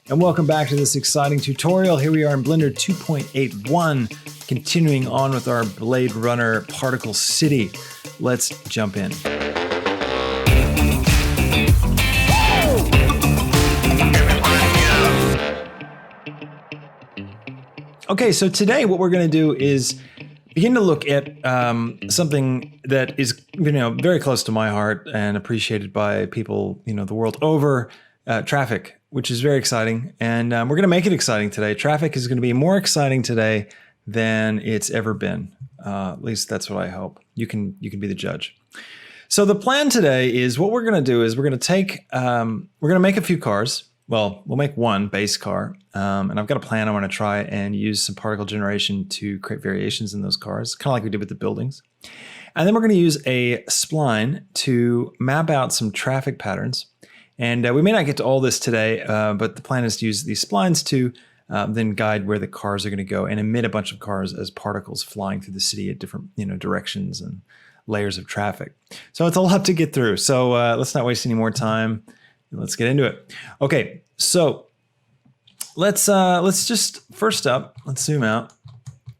and welcome back to this exciting tutorial. Here we are in Blender 2.81, continuing on with our Blade Runner Particle City. Let's jump in. Okay, so today what we're going to do is begin to look at something that is, very close to my heart and appreciated by people, the world over, traffic, which is very exciting. And we're going to make it exciting today. Traffic is going to be more exciting today than it's ever been. At least that's what I hope. You can be the judge. So the plan today is what we're going to do is we're going to take, we're going to make a few cars. Well, we'll make one base car, and I've got a plan. I want to try and use some particle generation to create variations in those cars, kind of like we did with the buildings. And then we're going to use a spline to map out some traffic patterns. And we may not get to all this today, but the plan is to use these splines to then guide where the cars are going to go and emit a bunch of cars as particles flying through the city at different directions and layers of traffic. So it's a lot to get through. So let's not waste any more time. Let's get into it. Okay, so let's just first up, let's zoom out,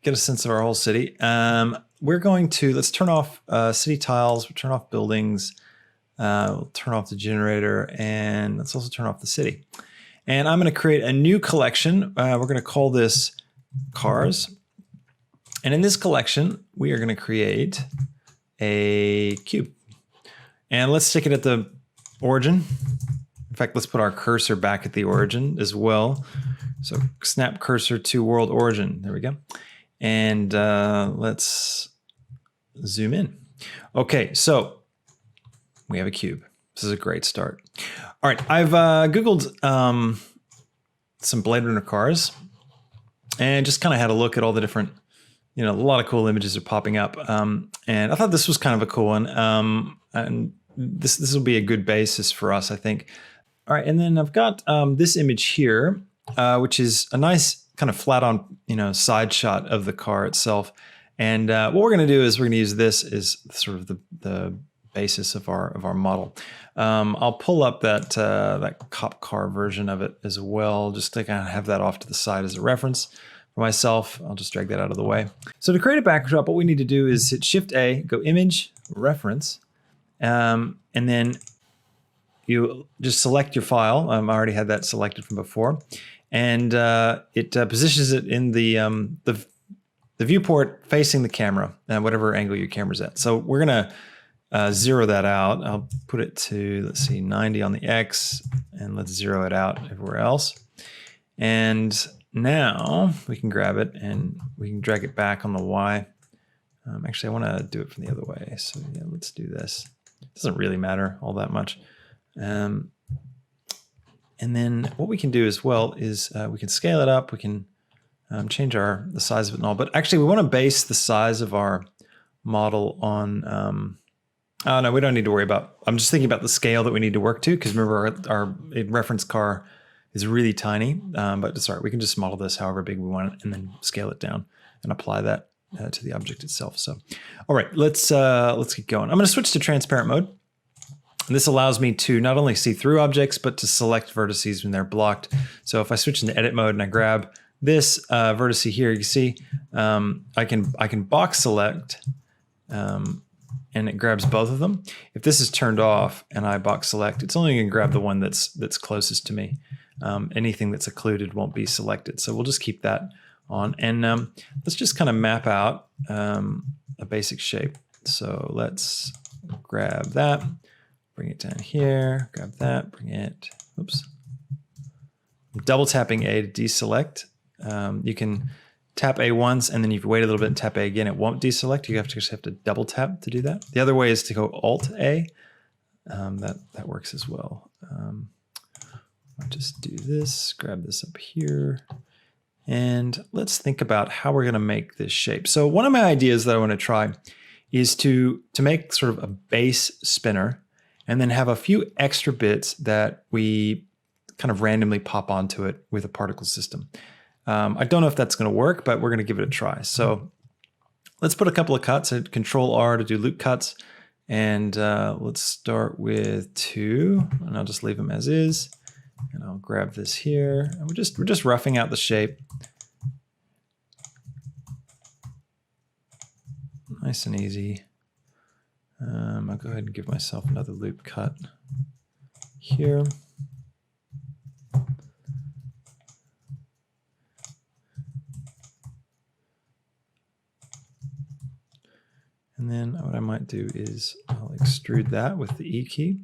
get a sense of our whole city. Let's turn off city tiles, we'll turn off buildings, we'll turn off the generator, and let's also turn off the city. And I'm going to create a new collection. We're going to call this cars. And in this collection, we are going to create a cube. And let's stick it at the origin. In fact, let's put our cursor back at the origin as well. So snap cursor to world origin. There we go. And let's zoom in. Okay, so we have a cube. This is a great start. All right, I've Googled some Blade Runner cars and just kind of had a look at all the different, a lot of cool images are popping up. And I thought this was kind of a cool one. And this will be a good basis for us, I think. All right, and then I've got this image here, which is a nice kind of flat on, side shot of the car itself. And what we're going to do is we're going to use this as sort of the basis of our model. I'll pull up that cop car version of it as well, just to kind of have that off to the side as a reference for myself. I'll just drag that out of the way. So to create a backdrop, what we need to do is hit Shift A, go Image, Reference, and then you just select your file. I already had that selected from before, and it positions it in the viewport facing the camera, whatever angle your camera's at. So we're gonna zero that out. I'll put it to, let's see, 90 on the X, and let's zero it out everywhere else. And now we can grab it and we can drag it back on the Y. Actually, I want to do it from the other way. So yeah, let's do this. It doesn't really matter all that much. And then what we can do as well is we can scale it up. We can change the size of it and all. But actually, we want to base the size of our model on. Oh no, we don't need to worry about. I'm just thinking about the scale that we need to work to, because remember our reference car is really tiny. But sorry, we can just model this however big we want it, and then scale it down and apply that to the object itself. So, all right, let's get going. I'm going to switch to transparent mode. And this allows me to not only see through objects, but to select vertices when they're blocked. So if I switch into edit mode and I grab this vertex here, you see I can box select, and it grabs both of them. If this is turned off and I box select, it's only going to grab the one that's closest to me. Anything that's occluded won't be selected. So we'll just keep that on. And let's just kind of map out a basic shape. So let's grab that. Bring it down here, grab that, bring it, oops. Double tapping A to deselect. You can tap A once, and then if you wait a little bit and tap A again, it won't deselect. You just have to double tap to do that. The other way is to go Alt A. That works as well. I'll just do this, grab this up here, and let's think about how we're gonna make this shape. So one of my ideas that I wanna try is to make sort of a base spinner, and then have a few extra bits that we kind of randomly pop onto it with a particle system. I don't know if that's going to work, but we're going to give it a try. So let's put a couple of cuts. Control R to do loop cuts. And let's start with 2, and I'll just leave them as is. And I'll grab this here. And we're just roughing out the shape. Nice and easy. I'll go ahead and give myself another loop cut here. And then what I might do is I'll extrude that with the E key.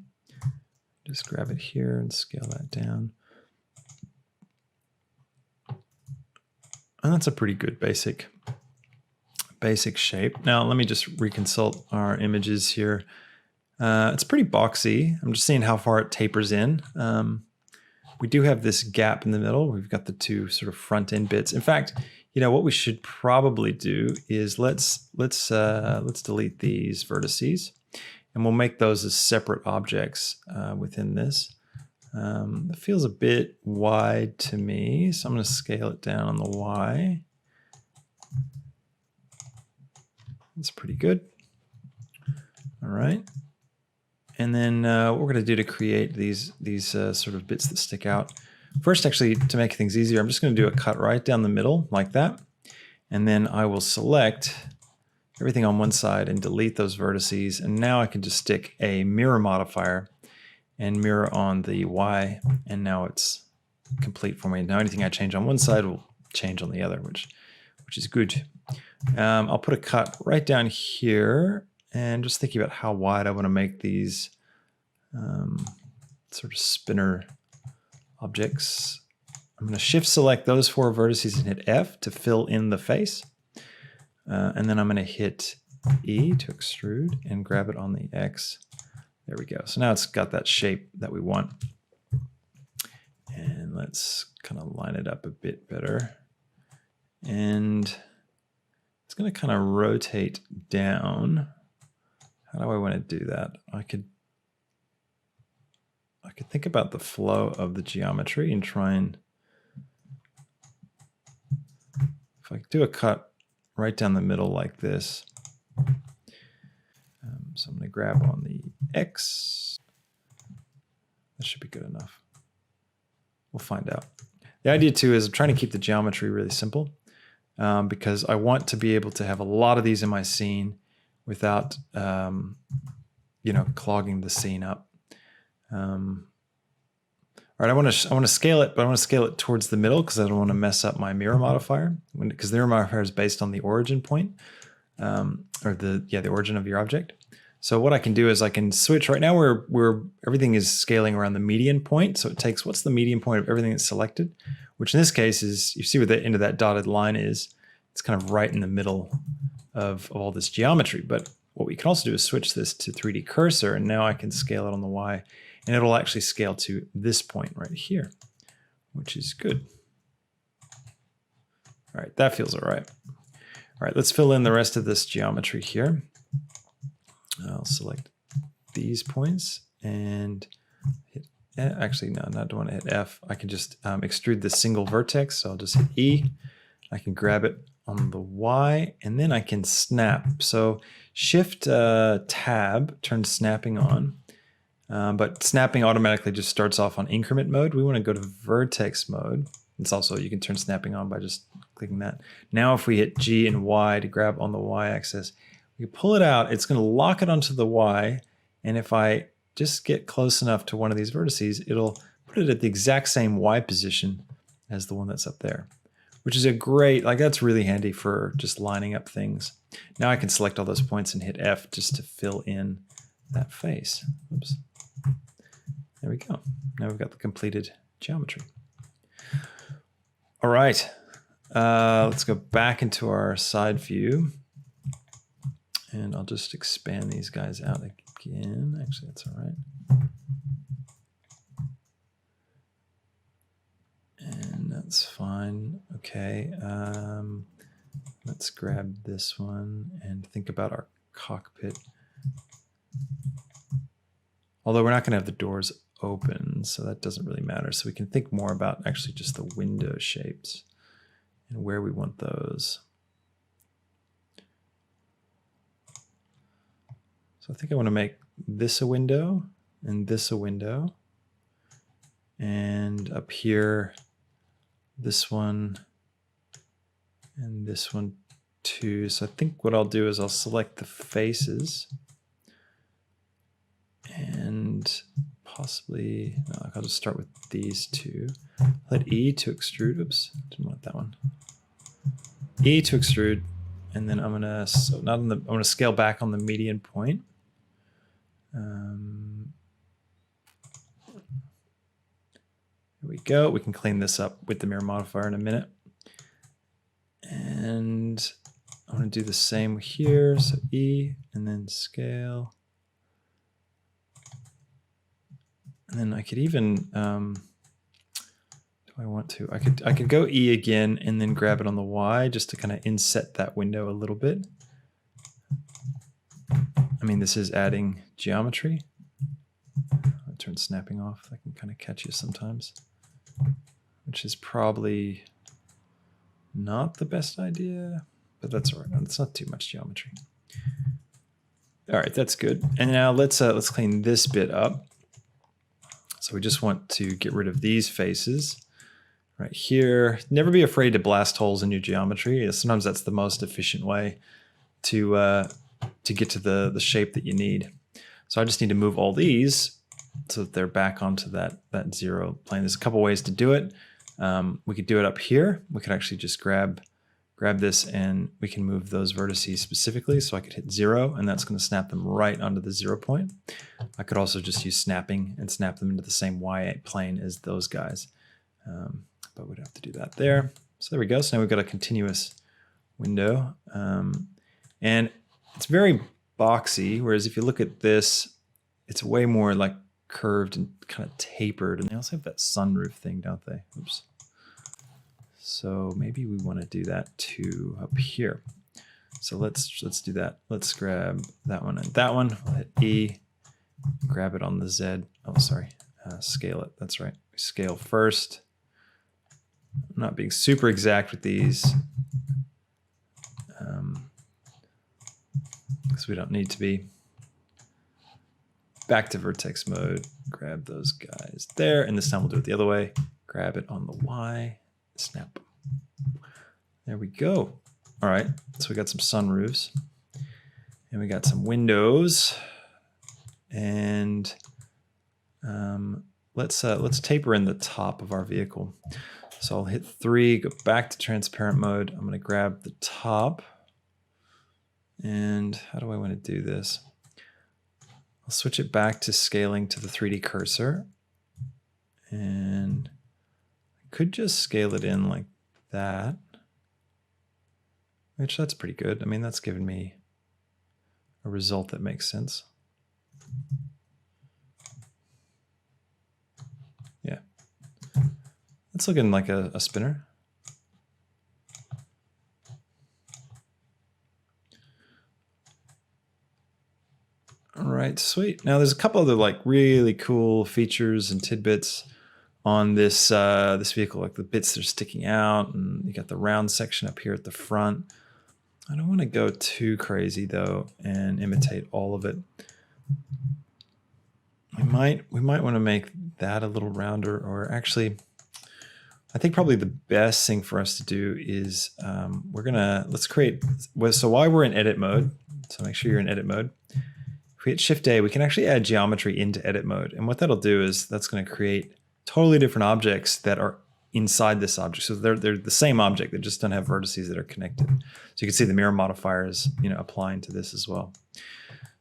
Just grab it here and scale that down. And that's a pretty good basic shape. Now let me just reconsult our images here. It's pretty boxy. I'm just seeing how far it tapers in. We do have this gap in the middle. We've got the two sort of front end bits. In fact, you know what we should probably do is let's delete these vertices, and we'll make those as separate objects within this. It feels a bit wide to me, so I'm going to scale it down on the Y. That's pretty good. All right. And then what we're going to do to create these sort of bits that stick out. First, actually, to make things easier, I'm just going to do a cut right down the middle like that. And then I will select everything on one side and delete those vertices. And now I can just stick a mirror modifier and mirror on the Y. And now it's complete for me. Now anything I change on one side will change on the other, which is good. I'll put a cut right down here. And just thinking about how wide I want to make these sort of spinner objects. I'm going to shift select those four vertices and hit F to fill in the face. And then I'm going to hit E to extrude and grab it on the X. There we go. So now it's got that shape that we want. And let's kind of line it up a bit better. And it's going to kind of rotate down. How do I want to do that? I could think about the flow of the geometry and try and, if I do a cut right down the middle like this. So I'm going to grab on the X. That should be good enough. We'll find out. The idea too is I'm trying to keep the geometry really simple because I want to be able to have a lot of these in my scene without, you know, clogging the scene up. All right, I want to scale it, but I want to scale it towards the middle because I don't want to mess up my mirror modifier. Because the mirror modifier is based on the origin point, or the origin of your object. So what I can do is I can switch right now where everything is scaling around the median point. So it takes what's the median point of everything that's selected, which in this case is, you see where the end of that dotted line is. It's kind of right in the middle of all this geometry. But what we can also do is switch this to 3D cursor, and now I can scale it on the Y, and it'll actually scale to this point right here, which is good. All right, that feels all right. All right, let's fill in the rest of this geometry here. I'll select these points and hit, actually, no, I don't want to hit F. I can just extrude the single vertex. So I'll just hit E. I can grab it on the Y, and then I can snap. So Shift Tab turns snapping on, but snapping automatically just starts off on increment mode. We want to go to vertex mode. It's also, you can turn snapping on by just clicking that. Now if we hit G and Y to grab on the Y axis, we pull it out, it's going to lock it onto the Y, and if I just get close enough to one of these vertices, it'll put it at the exact same Y position as the one that's up there, which is a great, like that's really handy for just lining up things. Now I can select all those points and hit F just to fill in that face. Oops. There we go. Now we've got the completed geometry. All right, let's go back into our side view. And I'll just expand these guys out again. Actually, that's all right. And that's fine. Okay, let's grab this one and think about our cockpit. Although we're not going to have the doors open, so that doesn't really matter. So we can think more about actually just the window shapes and where we want those. So I think I want to make this a window and this a window. And up here, this one and this one too. So I think what I'll do is I'll select the faces and possibly, no, I'll just start with these two. Let E to extrude. Oops, didn't want that one. E to extrude, and then I'm gonna I'm gonna scale back on the median point. Here we go. We can clean this up with the mirror modifier in a minute. And I'm going to do the same here. So E and then scale. And then I could even, do I want to? I could go E again and then grab it on the Y just to kind of inset that window a little bit. I mean, this is adding geometry. I'll turn snapping off. That can kind of catch you sometimes, which is probably not the best idea, but that's all right. It's not too much geometry. All right, that's good. And now let's clean this bit up. So we just want to get rid of these faces right here. Never be afraid to blast holes in your geometry. Sometimes that's the most efficient way to get to the shape that you need. So I just need to move all these so that they're back onto that 0 plane. There's a couple ways to do it. We could do it up here. We could actually just grab this and we can move those vertices specifically. So I could hit 0 and that's going to snap them right onto the 0 point. I could also just use snapping and snap them into the same Y plane as those guys. But we'd have to do that there. So there we go. So now we've got a continuous window. And it's very boxy, whereas if you look at this, it's way more like curved and kind of tapered. And they also have that sunroof thing, don't they? Oops. So maybe we want to do that too up here. So let's do that. Let's grab that one and that one. We'll hit E, grab it on the Z. Oh, sorry. Scale it. That's right. We scale first. I'm not being super exact with these because we don't need to be. Back to vertex mode. Grab those guys there. And this time we'll do it the other way. Grab it on the Y. Snap. There we go. All right. So we got some sunroofs. And we got some windows. And let's taper in the top of our vehicle. So I'll hit 3, go back to transparent mode. I'm going to grab the top. And how do I want to do this? I'll switch it back to scaling to the 3D cursor. And I could just scale it in like that. Which that's pretty good. I mean, that's given me a result that makes sense. Yeah. It's looking like a spinner. All right, sweet. Now there's a couple other like really cool features and tidbits on this this vehicle, like the bits that are sticking out, and you got the round section up here at the front. I don't want to go too crazy though and imitate all of it. We might want to make that a little rounder, or actually, I think probably the best thing for us to do is let's create. So while we're in edit mode, so make sure you're in edit mode. If we hit Shift A, we can actually add geometry into edit mode, and what that'll do is that's going to create totally different objects that are inside this object. So they're the same object, they just don't have vertices that are connected. So you can see the mirror modifier is applying to this as well.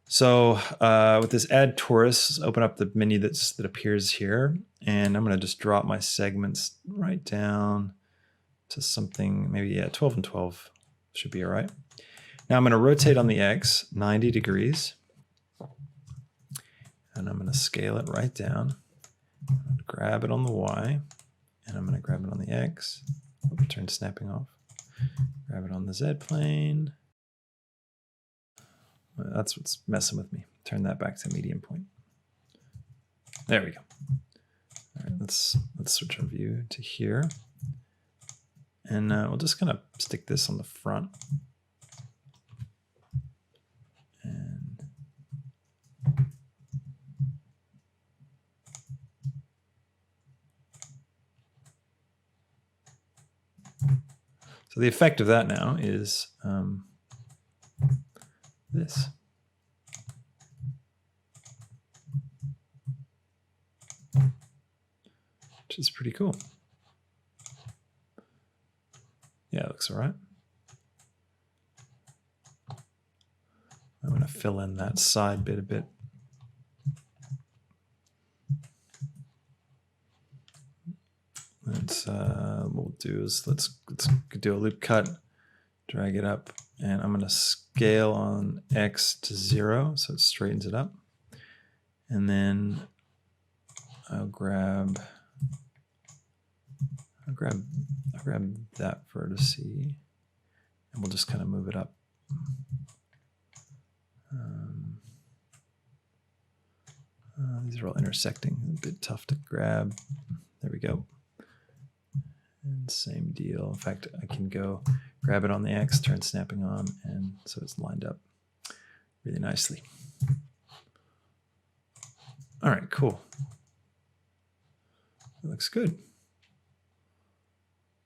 So with this add torus, open up the menu that appears here, and I'm going to just drop my segments right down to something, maybe 12 and 12 should be all right. Now I'm going to rotate on the X 90 degrees, and I'm going to scale it right down. Grab it on the Y, and I'm going to grab it on the X. Turn snapping off. Grab it on the Z plane. That's what's messing with me. Turn that back to median point. There we go. All right, let's switch our view to here, and we'll just kind of stick this on the front. And So the effect of that now is this. Which is pretty cool. Yeah, it looks all right. I'm going to fill in that side bit a bit. Let's what we'll do is let's do a loop cut, drag it up, and I'm going to scale on X to 0 so it straightens it up. And then I'll grab that vertex, and we'll just kind of move it up. These are all intersecting, a bit tough to grab. There we go. And same deal. In fact, I can go grab it on the X, turn snapping on, and so it's lined up really nicely. All right, cool. That looks good.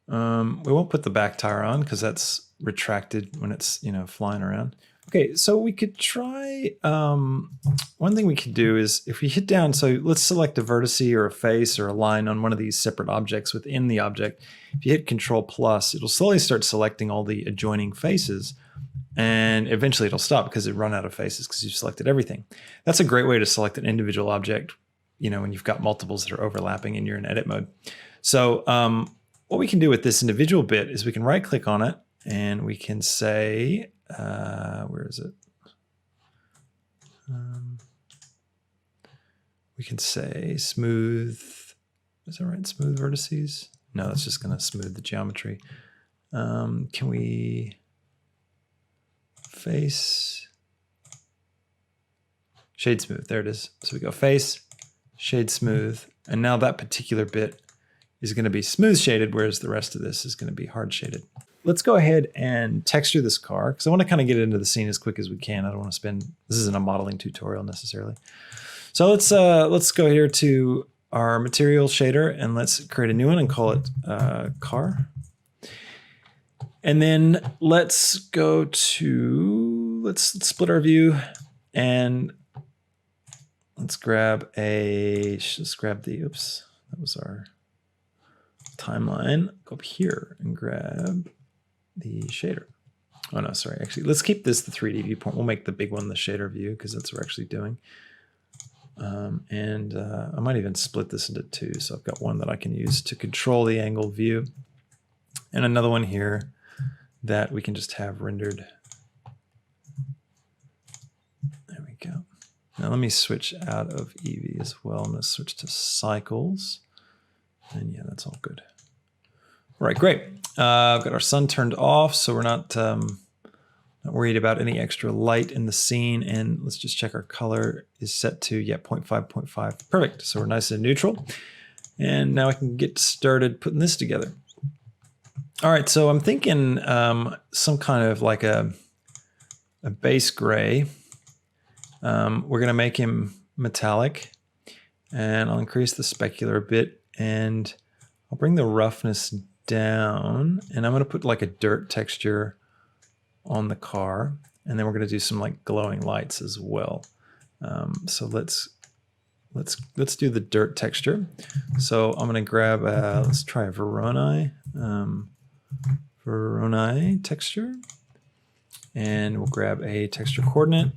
We won't put the back tire on because that's retracted when it's, flying around. Okay, so we could try, one thing we could do is if we hit down, so let's select a vertex or a face or a line on one of these separate objects within the object. If you hit Control+, it'll slowly start selecting all the adjoining faces, and eventually it'll stop because it run out of faces because you've selected everything. That's a great way to select an individual object, when you've got multiples that are overlapping and you're in edit mode. So what we can do with this individual bit is we can right click on it and we can say, where is it? We can say smooth, is that right? Smooth vertices? No, that's just going to smooth the geometry. Can we face, shade smooth, there it is. So we go face, shade smooth, and now that particular bit is going to be smooth shaded, whereas the rest of this is going to be hard shaded. Let's go ahead and texture this car because I want to kind of get into the scene as quick as we can. I don't want to spend, this isn't a modeling tutorial necessarily. So let's go here to our material shader and let's create a new one and call it car. And then let's go to, let's split our view and let's grab the, oops, that was our timeline. Go up here and grab the shader. Oh no, sorry. Actually, let's keep this the 3D viewpoint. We'll make the big one the shader view because that's what we're actually doing. I might even split this into two. So I've got one that I can use to control the angle view and another one here that we can just have rendered. There we go. Now let me switch out of Eevee as well. I'm going to switch to cycles. And yeah, that's all good. All right, great. I've got our sun turned off, so we're not worried about any extra light in the scene. And let's just check our color is set to, 0.5, 0.5. Perfect. So we're nice and neutral. And now I can get started putting this together. All right, so I'm thinking some kind of like a base gray. We're going to make him metallic. And I'll increase the specular a bit. And I'll bring the roughness down. And I'm going to put like a dirt texture on the car. And then we're going to do some like glowing lights as well. So let's do the dirt texture. So I'm going to grab, let's try a Voronoi texture. And we'll grab a texture coordinate.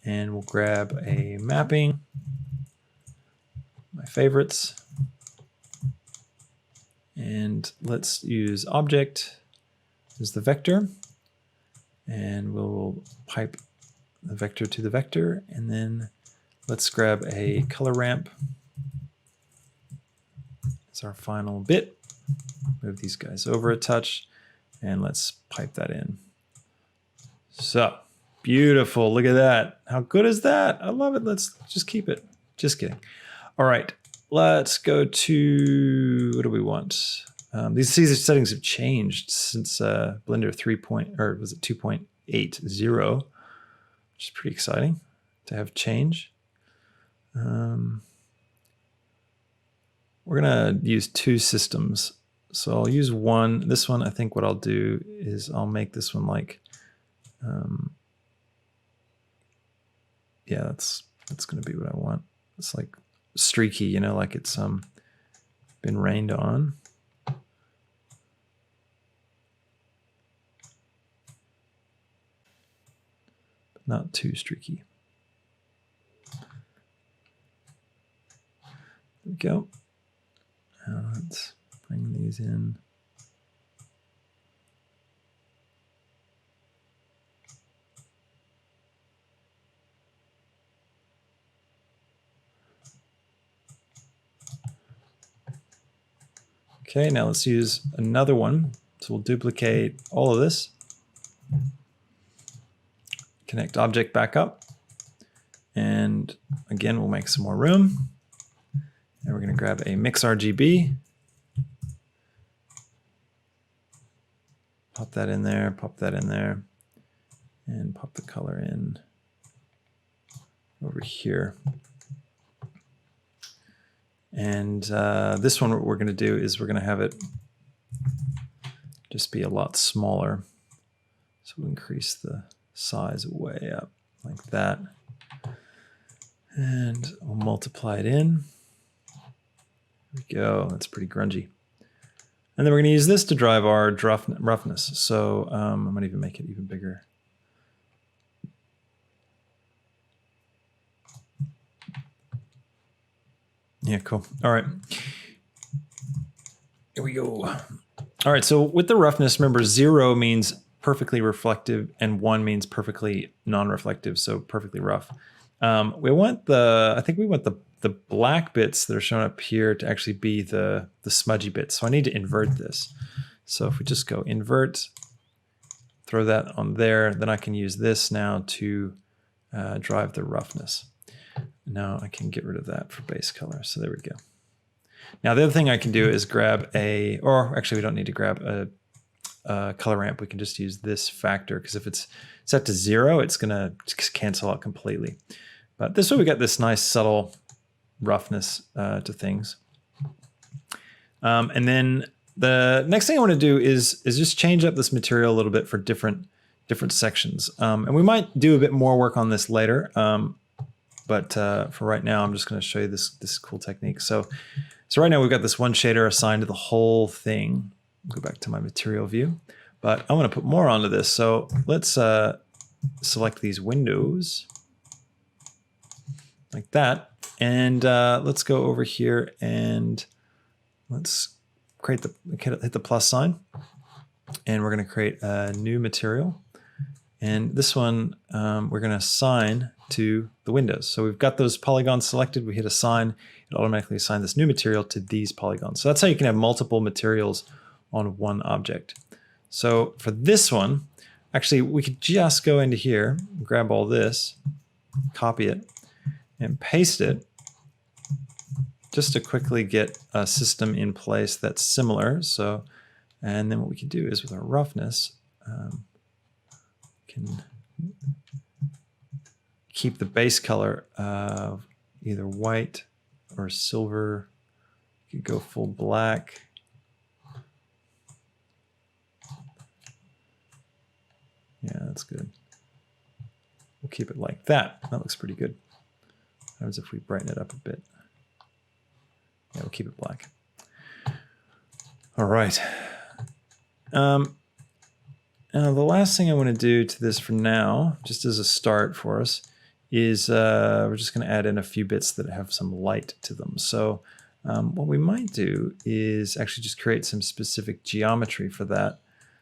And we'll grab a mapping. My favorites. And let's use object as the vector. And we'll pipe the vector to the vector. And then let's grab a color ramp. It's our final bit. Move these guys over a touch. And let's pipe that in. So, beautiful. Look at that. How good is that? I love it. Let's just keep it. Just kidding. All right. Let's go to, what do we want? These settings have changed since Blender 3. Or was it 2.80, which is pretty exciting to have change. We're gonna use two systems. So I'll use one. This one, I think what I'll do is I'll make this one like, yeah, that's going to be what I want. It's like streaky, you know, like it's been rained on. But not too streaky. There we go. Now let's bring these in. Okay, now let's use another one. So we'll duplicate all of this. Connect object back up. And again, we'll make some more room. And we're going to grab a mix RGB. Pop that in there, pop that in there, and pop the color in over here. And this one, what we're going to do is we're going to have it just be a lot smaller. So we'll increase the size way up like that. And we'll multiply it in. There we go. That's pretty grungy. And then we're going to use this to drive our roughness. So I might even make it even bigger. Yeah, cool. All right. Here we go. All right, so with the roughness, remember 0 means perfectly reflective and 1 means perfectly non-reflective, so perfectly rough. We want I think we want the black bits that are shown up here to actually be the smudgy bits. So I need to invert this. So if we just go invert, throw that on there, then I can use this now to drive the roughness. Now I can get rid of that for base color. So there we go. Now the other thing I can do is grab or actually we don't need to grab a color ramp. We can just use this factor because if it's set to 0, it's gonna cancel out completely. But this way we got this nice subtle roughness to things. And then the next thing I want to do is just change up this material a little bit for different sections. And we might do a bit more work on this later. But for right now, I'm just going to show you this cool technique. So right now we've got this one shader assigned to the whole thing. Go back to my material view, but I want to put more onto this. So let's select these windows like that. And let's go over here and let's hit the plus sign. And we're going to create a new material. And this one we're going to assign to the windows. So we've got those polygons selected. We hit assign. It automatically assigns this new material to these polygons. So that's how you can have multiple materials on one object. So for this one, actually, we could just go into here, grab all this, copy it, and paste it just to quickly get a system in place that's similar. So, and then what we can do is with our roughness, can keep the base color of either white or silver. You could go full black. Yeah, that's good. We'll keep it like that. That looks pretty good. What happens if we brighten it up a bit? Yeah, we'll keep it black. All right. Now, the last thing I want to do to this for now, just as a start for us, is we're just going to add in a few bits that have some light to them. So what we might do is actually just create some specific geometry for that.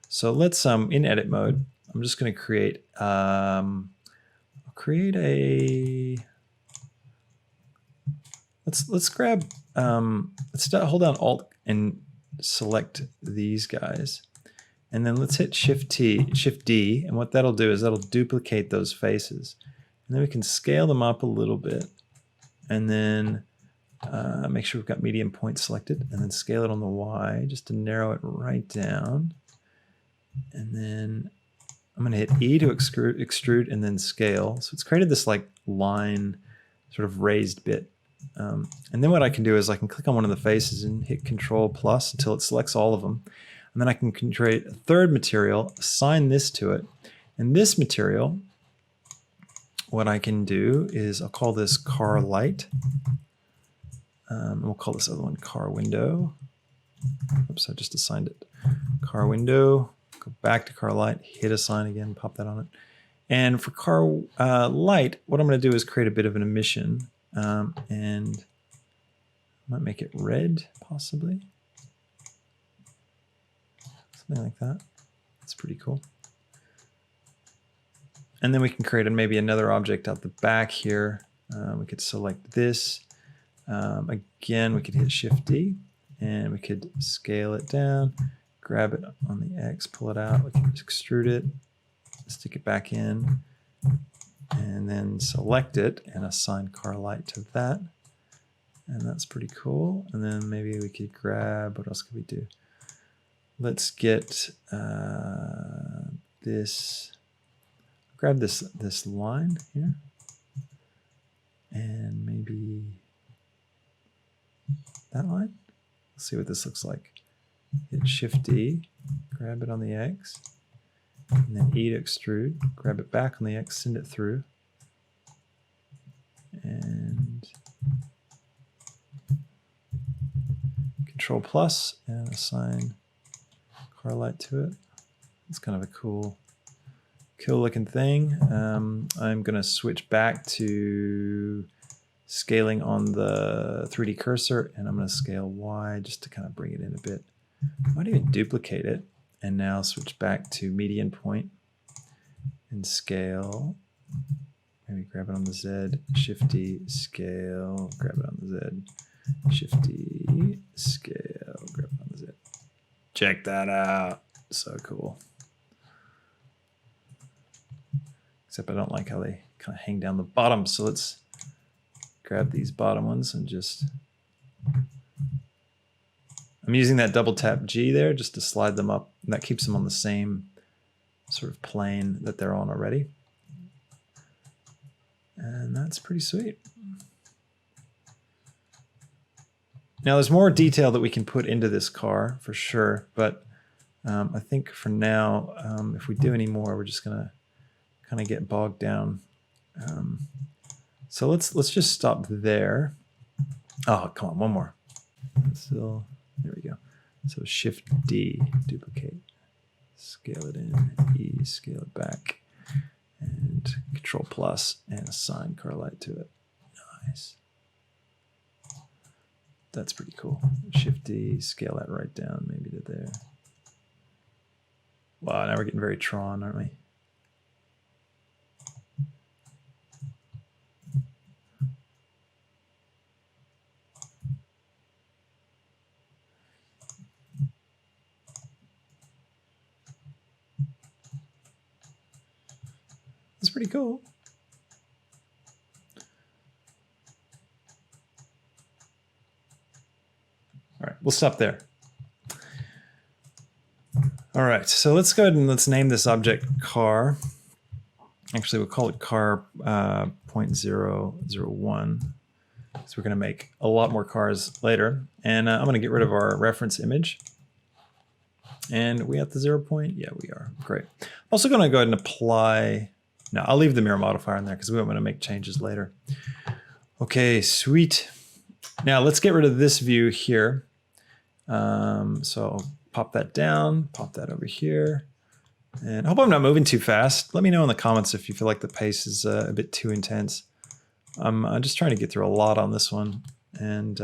So let's, in edit mode, I'm just going to create, I'll create a, let's grab, let's hold down Alt and select these guys. And then let's hit Shift D, and what that'll do is that'll duplicate those faces. And then we can scale them up a little bit, and then make sure we've got medium point selected, and then scale it on the Y just to narrow it right down. And then I'm going to hit E to extrude and then scale. So it's created this like line, sort of raised bit And then what I can do is I can click on one of the faces and hit Control plus until it selects all of them. And then I can create a third material, assign this to it. And this material, what I can do is I'll call this car light. We'll call this other one car window. Oops, I just assigned it. Car window, go back to car light, hit assign again, pop that on it. And for car light, what I'm going to do is create a bit of an emission. And I might make it red, possibly. Something like that. That's pretty cool. And then we can create maybe another object out the back here. We could select this. Again, we could hit Shift D and we could scale it down, grab it on the X, pull it out. We can extrude it, stick it back in, and then select it and assign car light to that. And that's pretty cool. And then maybe we could grab, what else could we do? Let's get this, grab this line here. And maybe that line. Let's see what this looks like. Hit Shift D, grab it on the X, and then E to extrude, grab it back on the X, send it through. And Control plus and assign car light to it. It's kind of a cool looking thing. I'm going to switch back to scaling on the 3D cursor, and I'm going to scale Y just to kind of bring it in a bit. I might even duplicate it and now switch back to median point and scale. Maybe grab it on the Z, Shift D, scale, grab it on the Z, Shift D, scale, grab it on the Z. Check that out. So cool. Except I don't like how they kind of hang down the bottom. So let's grab these bottom ones and just, I'm using that double tap G there just to slide them up. And that keeps them on the same sort of plane that they're on already. And that's pretty sweet. Now there's more detail that we can put into this car for sure. But I think for now, if we do any more, we're just gonna kind of get bogged down. So let's just stop there. Oh, come on, one more. So there we go. So Shift D, duplicate, scale it in, E, scale it back, and Control plus and assign car light to it. Nice. That's pretty cool. Shift D, scale that right down, maybe to there. Wow, now we're getting very Tron, aren't we? That's pretty cool. All right, we'll stop there. All right, so let's go ahead and let's name this object car. Actually, we'll call it car 0.001. So we're going to make a lot more cars later. And I'm going to get rid of our reference image. And we at the 0 point? Yeah, we are. Great. I'm also going to go ahead and apply. No, I'll leave the mirror modifier in there because we want to make changes later. Okay, sweet. Now let's get rid of this view here. So I'll pop that down, pop that over here. And I hope I'm not moving too fast. Let me know in the comments if you feel like the pace is a bit too intense. I'm just trying to get through a lot on this one. And,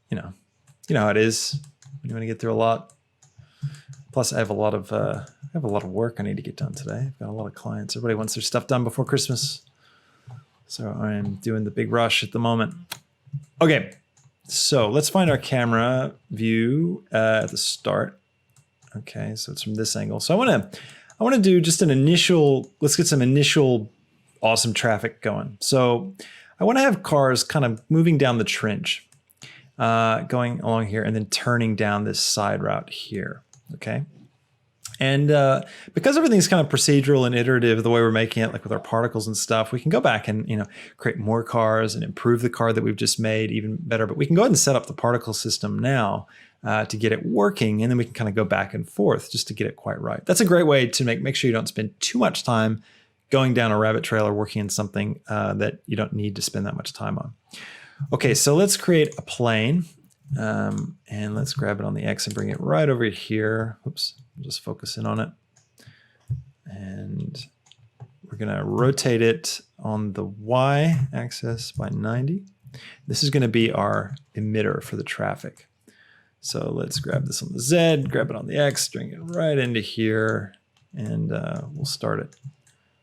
you know how it is when you want to get through a lot. Plus, I have a lot of work I need to get done today. I've got a lot of clients. Everybody wants their stuff done before Christmas. So I am doing the big rush at the moment. Okay, so let's find our camera view at the start. Okay, so it's from this angle. So I want to do just an initial, let's get some initial awesome traffic going. So I want to have cars kind of moving down the trench, going along here and then turning down this side route here. Okay. And because everything's kind of procedural and iterative, the way we're making it, like with our particles and stuff, we can go back and create more cars and improve the car that we've just made even better. But we can go ahead and set up the particle system now to get it working, and then we can kind of go back and forth just to get it quite right. That's a great way to make sure you don't spend too much time going down a rabbit trail or working in something that you don't need to spend that much time on. Okay, so let's create a plane, and let's grab it on the X and bring it right over here. Oops. Just focus in on it. And we're going to rotate it on the Y axis by 90. This is going to be our emitter for the traffic. So let's grab this on the Z, grab it on the X, bring it right into here, and we'll start it.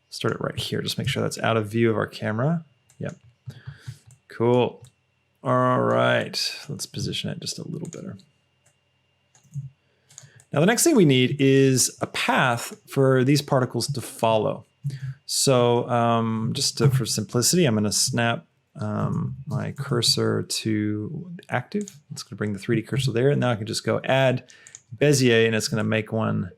Start it right here. Just make sure that's out of view of our camera. Yep. Cool. All right. Let's position it just a little better. Now, the next thing we need is a path for these particles to follow. So for simplicity, I'm going to snap my cursor to active. It's going to bring the 3D cursor there. And now I can just go add Bezier, and it's going to make one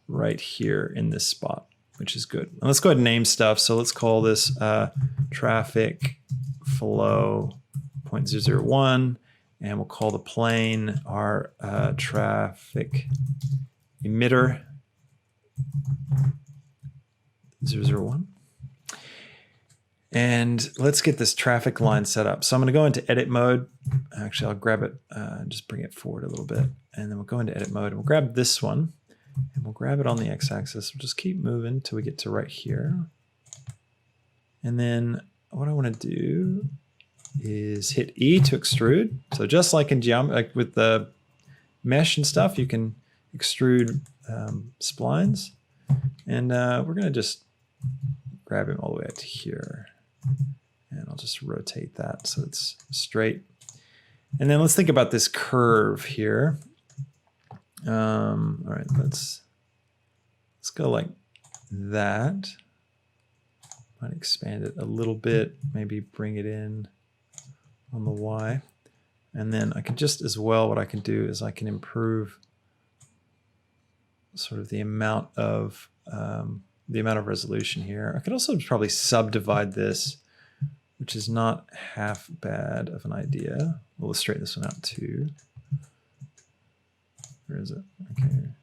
right here in this spot, which is good. And let's go ahead and name stuff. So let's call this traffic flow 0.001. And we'll call the plane our traffic emitter 001. And let's get this traffic line set up. So I'm going to go into edit mode. Actually, I'll grab it and just bring it forward a little bit. And then we'll go into edit mode and we'll grab this one and we'll grab it on the x-axis. We'll just keep moving till we get to right here. And then what I want to do is hit E to extrude. So just like in geometry, like with the mesh and stuff, you can extrude splines. And we're going to just grab him all the way out to here. And I'll just rotate that so it's straight. And then let's think about this curve here. All right, let's go like that. Might expand it a little bit, maybe bring it in on the Y. And then I can just as well, what I can do is I can improve sort of the amount of resolution here. I could also probably subdivide this, which is not half bad of an idea. We'll straighten this one out too. Where is it? Okay. Here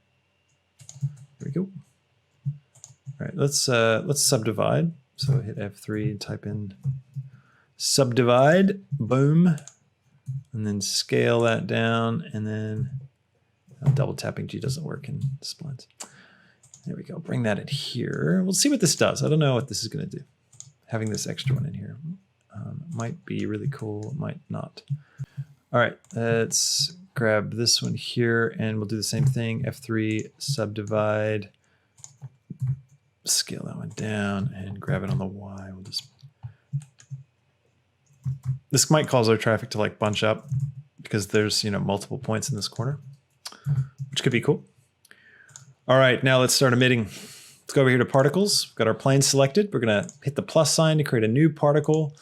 we go. All right, let's subdivide. So hit F3 and type in subdivide, boom, and then scale that down, and then double tapping G doesn't work in splines. There we go, bring that in here. We'll see what this does. I don't know what this is gonna do. Having this extra one in here might be really cool, might not. All right, let's grab this one here and we'll do the same thing, F3, subdivide, scale that one down and grab it on the Y. We'll just, this might cause our traffic to like bunch up because there's, multiple points in this corner, which could be cool. All right, now let's start emitting. Let's go over here to particles. We've got our plane selected. We're gonna hit the plus sign to create a new particle.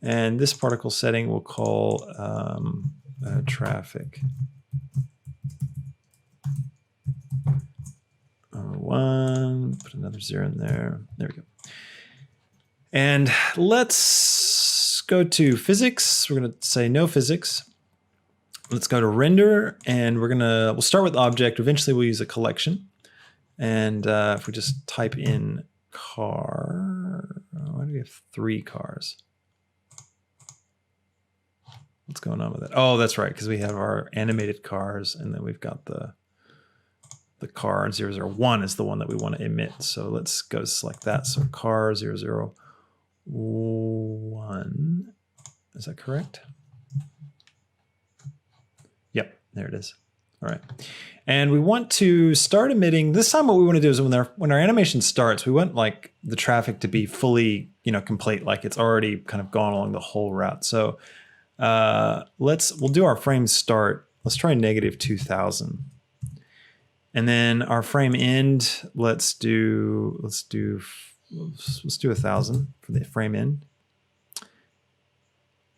And this particle setting we'll call traffic. 1, put another 0 in there. There we go. And let's go to physics. We're going to say no physics. Let's go to render, and we'll start with object. Eventually we'll use a collection. And if we just type in car, why do we have 3 cars? What's going on with it? Oh, that's right, because we have our animated cars, and then we've got the car 001 is the one that we want to emit. So let's go select that. So car 001. Is that correct? Yep, there it is. All right. And we want to start emitting. This time what we want to do is when our animation starts, we want like the traffic to be fully, complete, like it's already kind of gone along the whole route. So we'll do our frame start. Let's try -2000. And then our frame end, let's do 1000 for the frame end.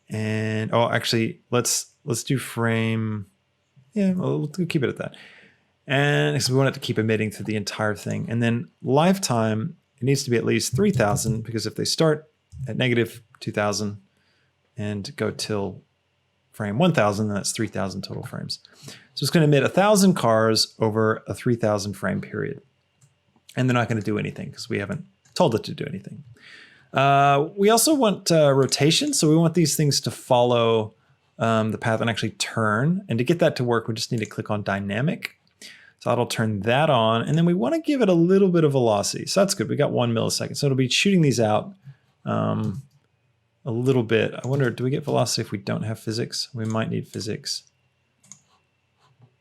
And actually let's do frame, we'll keep it at that. And because we want it to keep emitting through the entire thing. And then lifetime, it needs to be at least 3,000, because if they start at negative 2,000 and go till frame 1,000, then that's 3,000 total frames. So it's going to emit 1,000 cars over a 3,000 frame period. And they're not going to do anything because we haven't told it to do anything. We also want rotation. So we want these things to follow the path and actually turn. And to get that to work, we just need to click on dynamic. So that'll turn that on. And then we want to give it a little bit of velocity. So that's good. We got 1 millisecond. So it'll be shooting these out a little bit. I wonder, do we get velocity if we don't have physics? We might need physics.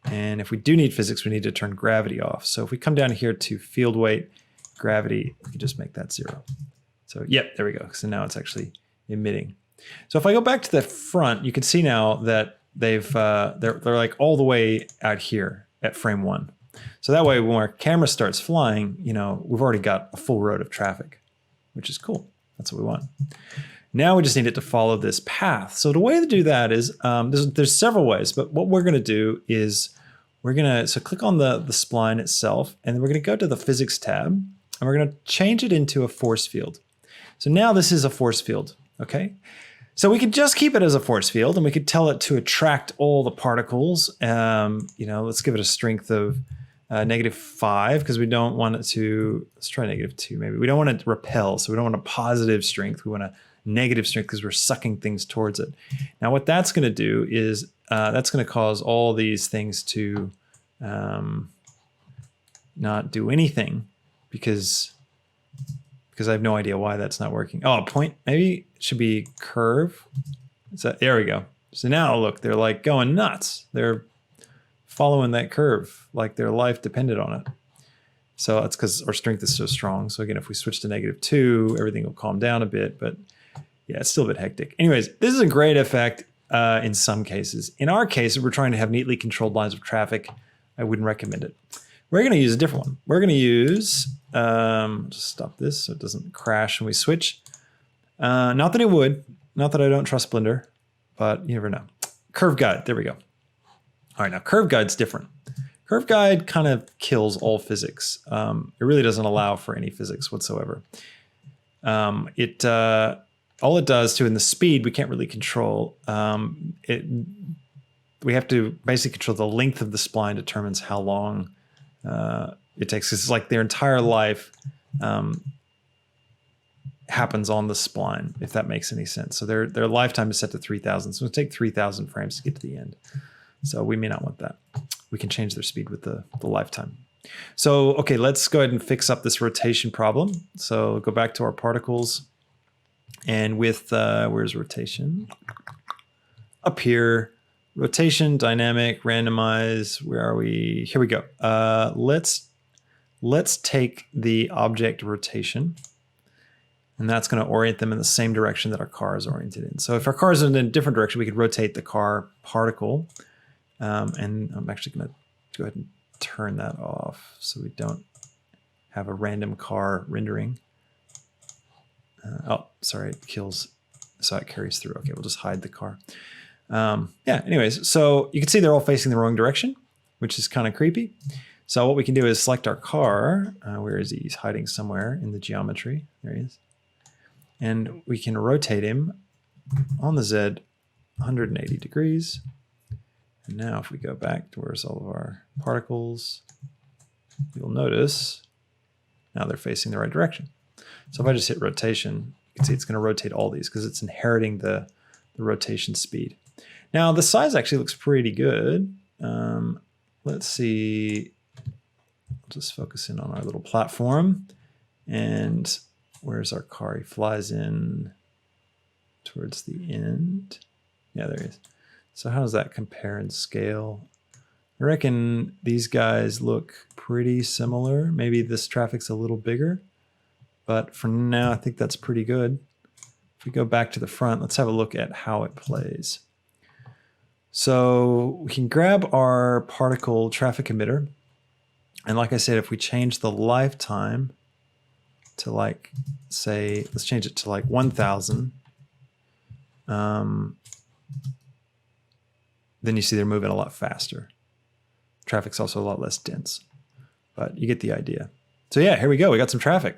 And if we do need physics, we need to turn gravity off. So if we come down here to field weight, gravity, we can just make that 0. So yep, there we go. So now it's actually emitting. So if I go back to the front, you can see now that they're like all the way out here at frame 1. So that way, when our camera starts flying, we've already got a full road of traffic, which is cool. That's what we want. Now we just need it to follow this path. So the way to do that is, there's several ways, but what we're going to do is so click on the spline itself, and then we're going to go to the physics tab, and we're going to change it into a force field. So now this is a force field, okay? So we could just keep it as a force field, and we could tell it to attract all the particles. Let's give it a strength of -5, because we don't want it to, let's try -2 maybe. We don't want it to repel, so we don't want a positive strength. We want a negative strength because we're sucking things towards it. Now what that's going to do is that's going to cause all these things to not do anything because I have no idea why that's not working. Oh, point, maybe it should be curve. There we go. So now look, they're like going nuts. They're following that curve like their life depended on it. So that's because our strength is so strong. So again, if we switch to -2, everything will calm down a bit, but yeah, it's still a bit hectic. Anyways, this is a great effect in some cases. In our case, if we're trying to have neatly controlled lines of traffic, I wouldn't recommend it. We're going to use a different one. We're going to use, just stop this so it doesn't crash when we switch. Not that it would, not that I don't trust Blender, but you never know. Curve guide, there we go. All right, now curve guide's different. Curve guide kind of kills all physics. It really doesn't allow for any physics whatsoever. All it does too, in the speed, we can't really control. We have to basically control the length of the spline determines how long it takes. It's like their entire life happens on the spline, if that makes any sense. So their lifetime is set to 3,000. So it'll take 3,000 frames to get to the end. So we may not want that. We can change their speed with the lifetime. So, okay, let's go ahead and fix up this rotation problem. So go back to our particles. And with, where's rotation? Up here, rotation, dynamic, randomize. Where are we? Here we go. Let's take the object rotation, and that's going to orient them in the same direction that our car is oriented in. So if our car is in a different direction, we could rotate the car particle. And I'm actually going to go ahead and turn that off so we don't have a random car rendering. Oh, sorry, it kills, so it carries through. Okay, we'll just hide the car. Yeah, anyways, so you can see they're all facing the wrong direction, which is kind of creepy. So what we can do is select our car. Where is he? He's hiding somewhere in the geometry. There he is. And we can rotate him on the Z 180 degrees. And now if we go back to where's all of our particles, you'll notice now they're facing the right direction. So if I just hit rotation, you can see it's going to rotate all these because it's inheriting the rotation speed. Now the size actually looks pretty good. Let's see. I'll just focus in on our little platform. And where's our car? He flies in towards the end. Yeah, there he is. So how does that compare in scale? I reckon these guys look pretty similar. Maybe this traffic's a little bigger. But for now, I think that's pretty good. If we go back to the front, let's have a look at how it plays. So we can grab our particle traffic emitter. And like I said, if we change the lifetime to like, say, let's change it to like 1,000. Then you see they're moving a lot faster. traffic's also a lot less dense. But you get the idea. So yeah, here we go. We got some traffic.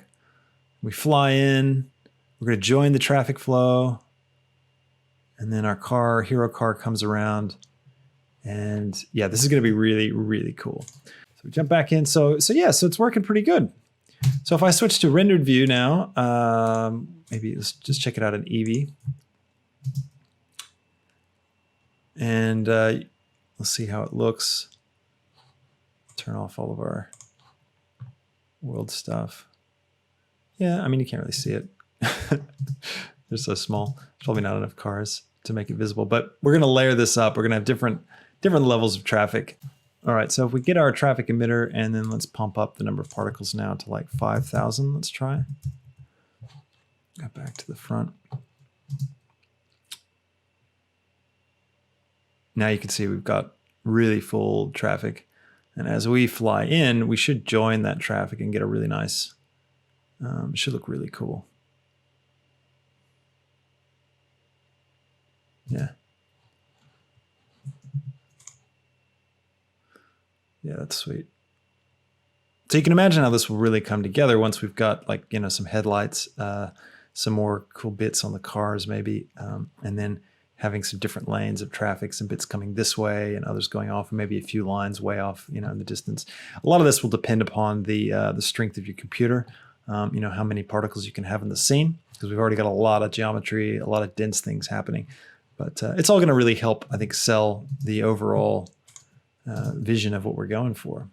We fly in. We're going to join the traffic flow. And then our hero car comes around. And yeah, this is going to be really, really cool. So we jump back in. So it's working pretty good. So if I switch to rendered view now, maybe let's just check it out in Eevee. And let's see how it looks. Turn off all of our world stuff. Yeah, I mean, you can't really see it. They're so small. There's probably not enough cars to make it visible, but we're going to layer this up. We're going to have different levels of traffic. All right, so if we get our traffic emitter and then let's pump up the number of particles now to like 5,000. Let's try. Go back to the front. Now you can see we've got really full traffic. And as we fly in, we should join that traffic and get a really nice, it should look really cool. Yeah. Yeah, that's sweet. So you can imagine how this will really come together once we've got like, you know, some headlights, some more cool bits on the cars maybe, and then having some different lanes of traffic, some bits coming this way and others going off, and maybe a few lines way off, you know, in the distance. A lot of this will depend upon the strength of your computer, you know, how many particles you can have in the scene, because we've already got a lot of geometry, a lot of dense things happening. But it's all going to really help, I think, sell the overall vision of what we're going for.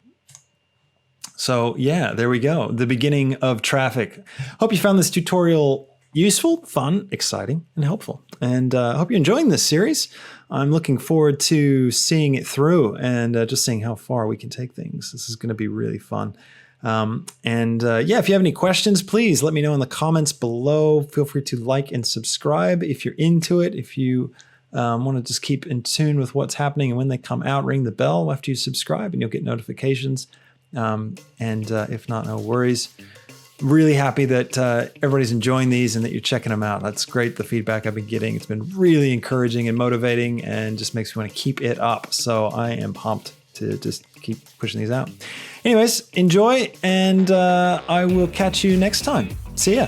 So yeah, there we go. The beginning of traffic. Hope you found this tutorial useful, fun, exciting, and helpful. And I hope you're enjoying this series. I'm looking forward to seeing it through and just seeing how far we can take things. This is going to be really fun. Yeah, if you have any questions, please let me know in the comments below. Feel free to like and subscribe if you're into it. If you want to just keep in tune with what's happening, and when they come out, ring the bell after you subscribe and you'll get notifications. If not, no worries. Really happy that everybody's enjoying these and that you're checking them out. That's great, the feedback I've been getting. It's been really encouraging and motivating and just makes me want to keep it up. So I am pumped to just keep pushing these out. Anyways, enjoy, and I will catch you next time. See ya.